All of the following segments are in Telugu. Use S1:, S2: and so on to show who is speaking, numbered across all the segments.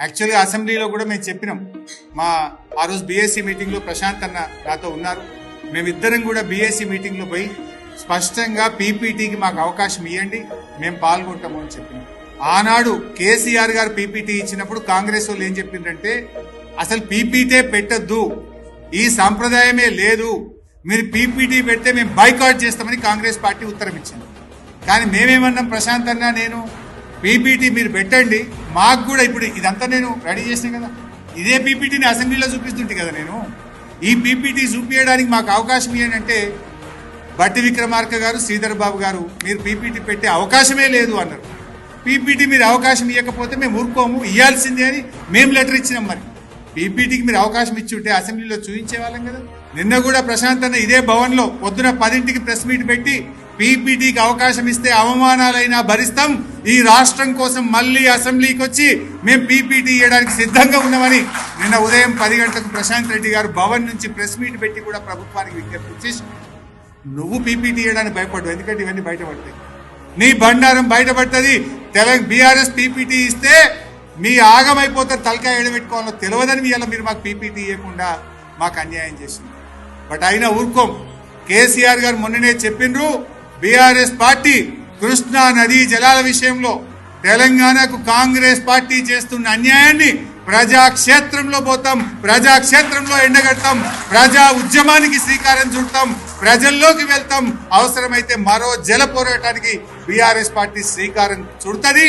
S1: యాక్చువల్గా అసెంబ్లీలో కూడా మేము చెప్పినాం. ఆ రోజు బీఎస్సీ మీటింగ్లో ప్రశాంత్ అన్న నాతో ఉన్నారు. మేమిద్దరం కూడా బీఎస్సీ మీటింగ్లో పోయి స్పష్టంగా పీపీటీకి మాకు అవకాశం ఇవ్వండి, మేము పాల్గొంటాము అని చెప్పినాం. ఆనాడు కేసీఆర్ గారు పీపీటీ ఇచ్చినప్పుడు కాంగ్రెస్ వాళ్ళు ఏం చెప్పిందంటే అసలు పీపీటీ పెట్టద్దు, ఈ సంప్రదాయమే లేదు, మీరు పీపీటీ పెడితే మేము బైకాట్ చేస్తామని కాంగ్రెస్ పార్టీ ఉత్తరం ఇచ్చింది. కానీ మేమేమన్నాం, ప్రశాంత్ అన్న నేను పీపీటీ మీరు పెట్టండి, మాకు కూడా ఇప్పుడు ఇదంతా నేను రెడీ చేసిన కదా, ఇదే పీపీటీని అసెంబ్లీలో చూపిస్తుంటే కదా నేను, ఈ పీపీటీ చూపించడానికి మాకు అవకాశం ఇవ్వండి అంటే బట్టి విక్రమార్క గారు, శ్రీధర్ బాబు గారు మీరు పీపీటీ పెట్టే అవకాశమే లేదు అన్నారు. పీపీటీ మీరు అవకాశం ఇవ్వకపోతే మేము ఊరుకోము, ఇవ్వాల్సిందే అని మేము లెటర్ ఇచ్చినాం. మరి పీపీటీకి మీరు అవకాశం ఇచ్చి ఉంటే అసెంబ్లీలో చూపించే వాళ్ళం కదా. నిన్న కూడా ప్రశాంత్ అన్న ఇదే భవన్లో పొద్దున 10ంటికి ప్రెస్ మీట్ పెట్టి పీపీటీకి అవకాశం ఇస్తే అవమానాలైనా భరిస్తాం, ఈ రాష్ట్రం కోసం మళ్ళీ అసెంబ్లీకి వచ్చి మేము పీపీటీ ఇవ్వడానికి సిద్ధంగా ఉన్నామని నిన్న ఉదయం 10 గంటలకు ప్రశాంత్ రెడ్డి గారు భవన్ నుంచి ప్రెస్ మీట్ పెట్టి కూడా ప్రభుత్వానికి విజ్ఞప్తి చేసి, నువ్వు పీపీటీ ఇవ్వడానికి భయపడ్డావు, ఎందుకంటే ఇవన్నీ బయటపడతాయి, నీ బండారం బయటపడుతుంది. బీఆర్ఎస్ పీపీటీ ఇస్తే మీ ఆగమైపోతారు, తలకాయ ఎడబెట్టుకోవాలో తెలియదని మీరు మాకు పీపీటీ ఇవ్వకుండా మాకు అన్యాయం చేసింది. బట్ అయినా ఊరుకోం. కేసీఆర్ గారు మొన్ననే చెప్పిండ్రు, బీఆర్ఎస్ పార్టీ కృష్ణా నదీ జలాల విషయంలో తెలంగాణకు కాంగ్రెస్ పార్టీ చేస్తున్న అన్యాయాన్ని ప్రజాక్షేత్రంలో పోతాం, ప్రజాక్షేత్రంలో ఎండగడతాం, ప్రజా ఉద్యమానికి శ్రీకారం చుడతాం, ప్రజల్లోకి వెళ్తాం, అవసరమైతే మరో జల పోరాటానికి బీఆర్ఎస్ పార్టీ శ్రీకారం చుడుతుంది.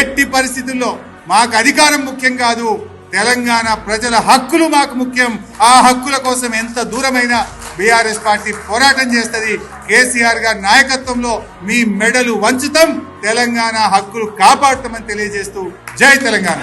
S1: ఎట్టి పరిస్థితుల్లో మాకు అధికారం ముఖ్యం కాదు, తెలంగాణ ప్రజల హక్కులు మాకు ముఖ్యం. ఆ హక్కుల కోసం ఎంత దూరమైనా బీఆర్ఎస్ పార్టీ పోరాటం చేస్తుంది. కేసీఆర్ గారి నాయకత్వంలో మీ మెడలు వంచుతాం, తెలంగాణ హక్కులు కాపాడుతామని తెలియజేస్తూ జై తెలంగాణ.